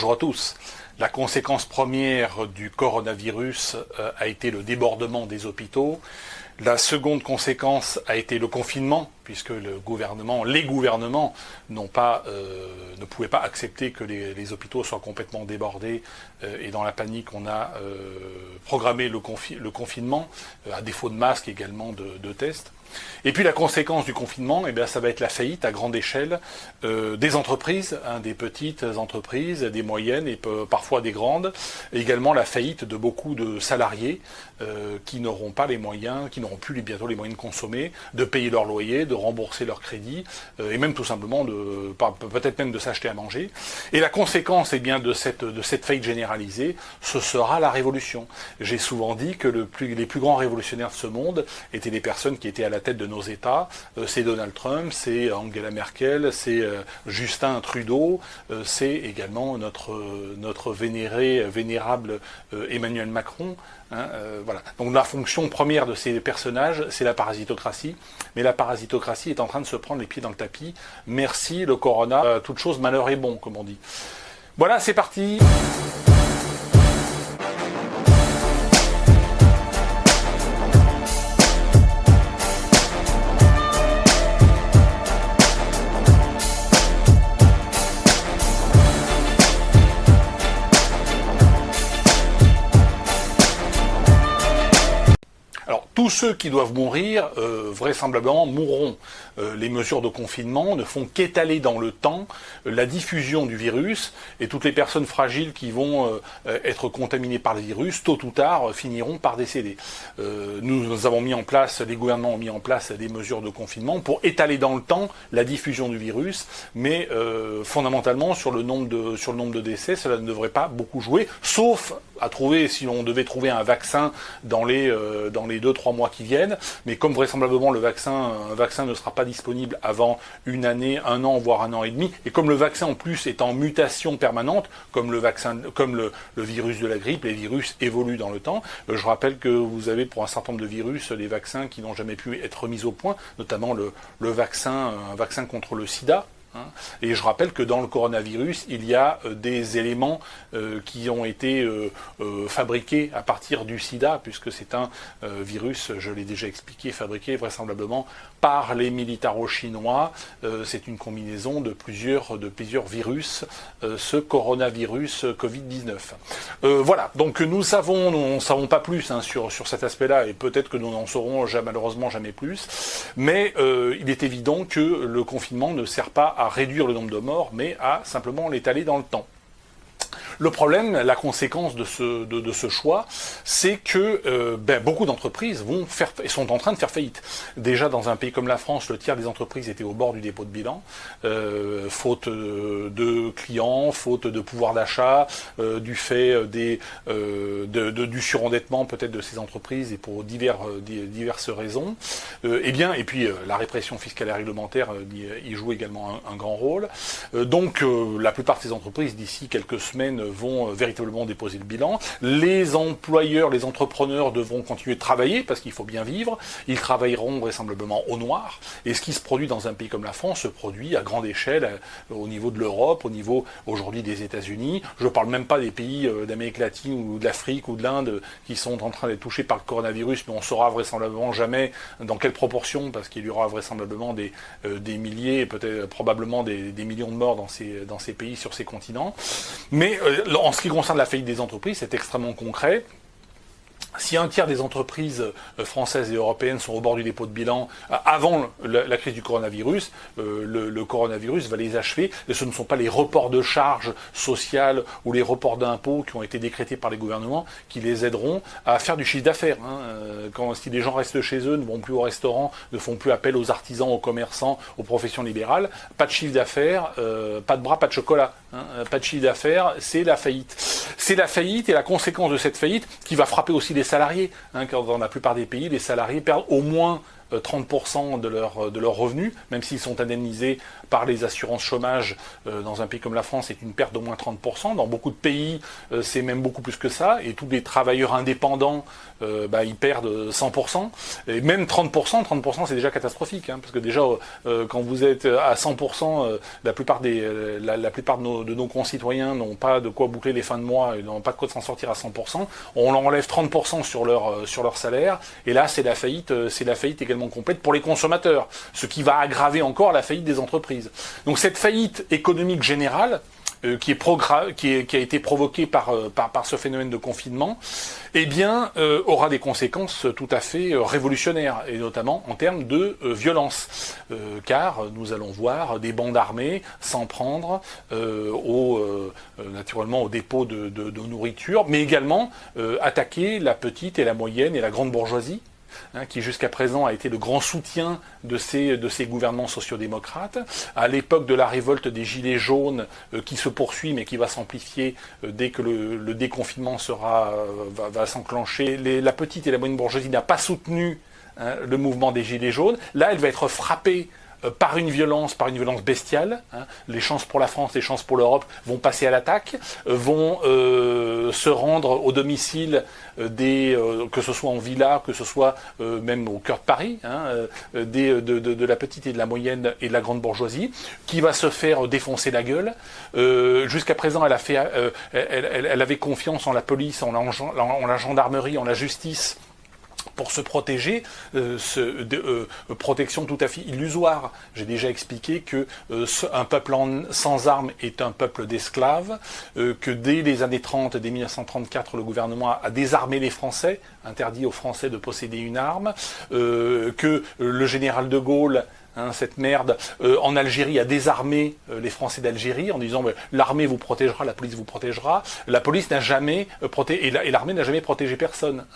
Bonjour à tous. La conséquence première du coronavirus a été le débordement des hôpitaux. La seconde conséquence a été le confinement, puisque les gouvernements ne pouvaient pas accepter que les hôpitaux soient complètement débordés, et dans la panique on a programmé le confinement, à défaut de masques également de tests. Et puis la conséquence du confinement, ça va être la faillite à grande échelle des entreprises, des petites entreprises, des moyennes et parfois des grandes, et également la faillite de beaucoup de salariés qui n'auront pas les moyens, qui n'auront plus bientôt les moyens de consommer, de payer leur loyer, de rembourser leur crédit, et même tout simplement peut-être même de s'acheter à manger. Et la conséquence de cette faillite généralisée, ce sera la révolution. J'ai souvent dit que les plus grands révolutionnaires de ce monde étaient des personnes qui étaient à la tête de nos États. C'est Donald Trump, c'est Angela Merkel, c'est Justin Trudeau, c'est également notre vénérable Emmanuel Macron. Voilà. Donc la fonction première de ces personnages, c'est la parasitocratie. Mais la parasitocratie est en train de se prendre les pieds dans le tapis. Merci le corona, toute chose malheur est bon, comme on dit. Voilà, c'est parti. Tous ceux qui doivent mourir, vraisemblablement, mourront. Les mesures de confinement ne font qu'étaler dans le temps la diffusion du virus, et toutes les personnes fragiles qui vont être contaminées par le virus, tôt ou tard, finiront par décéder. Nous avons mis en place, les gouvernements ont mis en place des mesures de confinement pour étaler dans le temps la diffusion du virus, mais fondamentalement, sur le nombre de décès, cela ne devrait pas beaucoup jouer, sauf à trouver, si l'on devait trouver un vaccin dans les 2-3 mois qui viennent, mais comme vraisemblablement un vaccin ne sera pas disponible avant une année, 1 an, voire 1 an et demi, et comme le vaccin en plus est en mutation permanente, comme le virus de la grippe, les virus évoluent dans le temps. Je rappelle que vous avez pour un certain nombre de virus des vaccins qui n'ont jamais pu être mis au point, notamment un vaccin contre le sida. Et je rappelle que dans le coronavirus, il y a des éléments qui ont été fabriqués à partir du sida, puisque c'est un virus, je l'ai déjà expliqué, fabriqué vraisemblablement par les militaro-chinois. C'est une combinaison de plusieurs virus, ce coronavirus Covid-19. Voilà, donc nous ne savons pas plus sur cet aspect-là, et peut-être que nous n'en saurons malheureusement jamais plus, mais il est évident que le confinement ne sert pas à réduire le nombre de morts, mais à simplement l'étaler dans le temps. Le problème, la conséquence de ce choix, c'est que beaucoup d'entreprises sont en train de faire faillite. Déjà, dans un pays comme la France, le tiers des entreprises étaient au bord du dépôt de bilan, faute de clients, faute de pouvoir d'achat, du fait du surendettement peut-être de ces entreprises, et pour diverses raisons. Et puis la répression fiscale et réglementaire y joue également un grand rôle. Donc la plupart de ces entreprises, d'ici quelques semaines, vont véritablement déposer le bilan. Les employeurs, les entrepreneurs devront continuer de travailler parce qu'il faut bien vivre. Ils travailleront vraisemblablement au noir. Et ce qui se produit dans un pays comme la France se produit à grande échelle au niveau de l'Europe, au niveau aujourd'hui des États-Unis. Je ne parle même pas des pays d'Amérique latine ou de l'Afrique ou de l'Inde qui sont en train d'être touchés par le coronavirus, mais on ne saura vraisemblablement jamais dans quelle proportion, parce qu'il y aura vraisemblablement des milliers, peut-être probablement des millions de morts dans ces pays, sur ces continents. Mais en ce qui concerne la faillite des entreprises, c'est extrêmement concret. Si un tiers des entreprises françaises et européennes sont au bord du dépôt de bilan avant la crise du coronavirus, le coronavirus va les achever. Et ce ne sont pas les reports de charges sociales ou les reports d'impôts qui ont été décrétés par les gouvernements qui les aideront à faire du chiffre d'affaires. Si les gens restent chez eux, ne vont plus au restaurant, ne font plus appel aux artisans, aux commerçants, aux professions libérales, pas de chiffre d'affaires, pas de bras, pas de chocolat. Pas de chiffre d'affaires, c'est la faillite. C'est la faillite et la conséquence de cette faillite qui va frapper aussi les salariés. Car dans la plupart des pays, les salariés perdent au moins 30% de leurs revenus, même s'ils sont indemnisés par les assurances chômage. Dans un pays comme la France, c'est une perte d'au moins 30%. Dans beaucoup de pays, c'est même beaucoup plus que ça. Et tous les travailleurs indépendants, ils perdent 100%. Et même 30% c'est déjà catastrophique. Parce que déjà, quand vous êtes à 100%, la plupart de nos concitoyens n'ont pas de quoi boucler les fins de mois et n'ont pas de quoi s'en sortir à 100%. On leur enlève 30% sur leur salaire. Et là, c'est la faillite également complète pour les consommateurs. Ce qui va aggraver encore la faillite des entreprises. Donc cette faillite économique générale, qui a été provoquée par ce phénomène de confinement, aura des conséquences tout à fait révolutionnaires, et notamment en termes de violence. Car nous allons voir des bandes armées s'en prendre naturellement aux dépôts de nourriture, mais également attaquer la petite et la moyenne et la grande bourgeoisie, qui jusqu'à présent a été le grand soutien de ces gouvernements sociodémocrates. À l'époque de la révolte des Gilets jaunes, qui se poursuit mais qui va s'amplifier dès que le déconfinement va s'enclencher, la petite et la moyenne bourgeoisie n'a pas soutenu le mouvement des Gilets jaunes. Là, elle va être frappée par une violence bestiale. Les chances pour la France, les chances pour l'Europe vont passer à l'attaque, vont se rendre au domicile que ce soit en villa, que ce soit même au cœur de Paris, de la petite et de la moyenne et de la grande bourgeoisie, qui va se faire défoncer la gueule. Jusqu'à présent, elle avait confiance en la police, en la gendarmerie, en la justice, pour se protéger, protection tout à fait illusoire. J'ai déjà expliqué que un peuple sans armes est un peuple d'esclaves, que dès les années 30, dès 1934, le gouvernement a désarmé les Français, interdit aux Français de posséder une arme, que le général de Gaulle, cette merde, en Algérie a désarmé les Français d'Algérie en disant l'armée vous protégera, la police vous protégera. La police n'a jamais protégé, et l'armée n'a jamais protégé personne.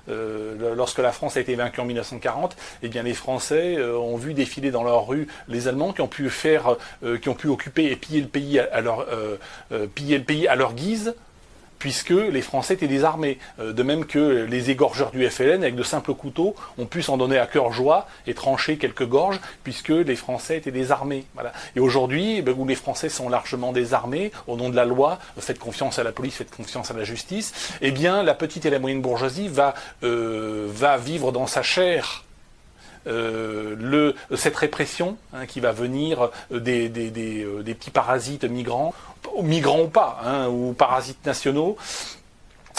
Lorsque la France a été vaincue en 1940, les Français ont vu défiler dans leurs rues les Allemands qui ont pu occuper et piller le pays à leur guise, puisque les Français étaient désarmés. De même que les égorgeurs du FLN, avec de simples couteaux, ont pu s'en donner à cœur joie et trancher quelques gorges, puisque les Français étaient désarmés. Voilà. Et aujourd'hui, où les Français sont largement désarmés, au nom de la loi, faites confiance à la police, faites confiance à la justice, la petite et la moyenne bourgeoisie va vivre dans sa chair cette répression qui va venir des petits parasites migrants ou pas, ou parasites nationaux.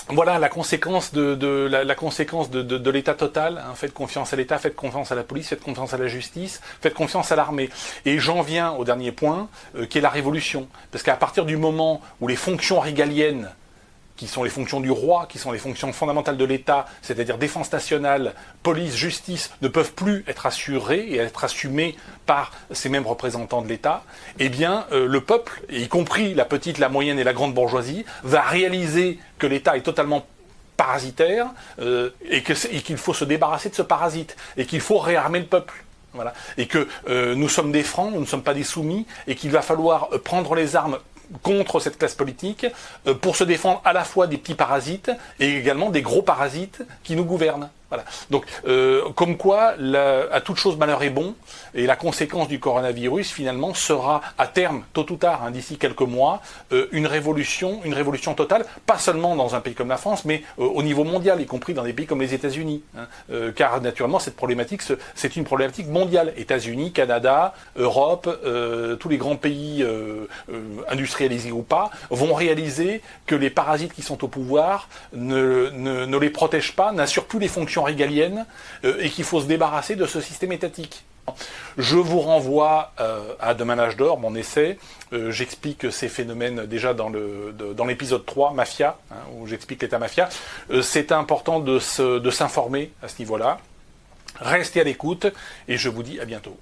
Voilà la conséquence de l'état total. Faites confiance à l'État, faites confiance à la police, faites confiance à la justice, faites confiance à l'armée. Et j'en viens au dernier point, qui est la révolution. Parce qu'à partir du moment où les fonctions régaliennes, qui sont les fonctions du roi, qui sont les fonctions fondamentales de l'État, c'est-à-dire défense nationale, police, justice, ne peuvent plus être assurées et être assumées par ces mêmes représentants de l'État, le peuple, y compris la petite, la moyenne et la grande bourgeoisie, va réaliser que l'État est totalement parasitaire et qu'il faut se débarrasser de ce parasite et qu'il faut réarmer le peuple. Voilà. Et que nous sommes des francs, nous ne sommes pas des soumis, et qu'il va falloir prendre les armes contre cette classe politique pour se défendre à la fois des petits parasites et également des gros parasites qui nous gouvernent. Voilà. Donc, comme quoi, à toute chose malheur est bon, et la conséquence du coronavirus, finalement, sera à terme, tôt ou tard, d'ici quelques mois, une révolution totale, pas seulement dans un pays comme la France, mais au niveau mondial, y compris dans des pays comme les États-Unis. Car, naturellement, cette problématique, c'est une problématique mondiale. États-Unis, Canada, Europe, tous les grands pays industrialisés ou pas, vont réaliser que les parasites qui sont au pouvoir ne les protègent pas, n'assurent plus les fonctions régaliennes, et qu'il faut se débarrasser de ce système étatique. Je vous renvoie à Demain l'âge d'or, mon essai. J'explique ces phénomènes déjà dans l'épisode 3, Mafia, où j'explique l'état mafia. C'est important de s'informer à ce niveau-là. Restez à l'écoute et je vous dis à bientôt.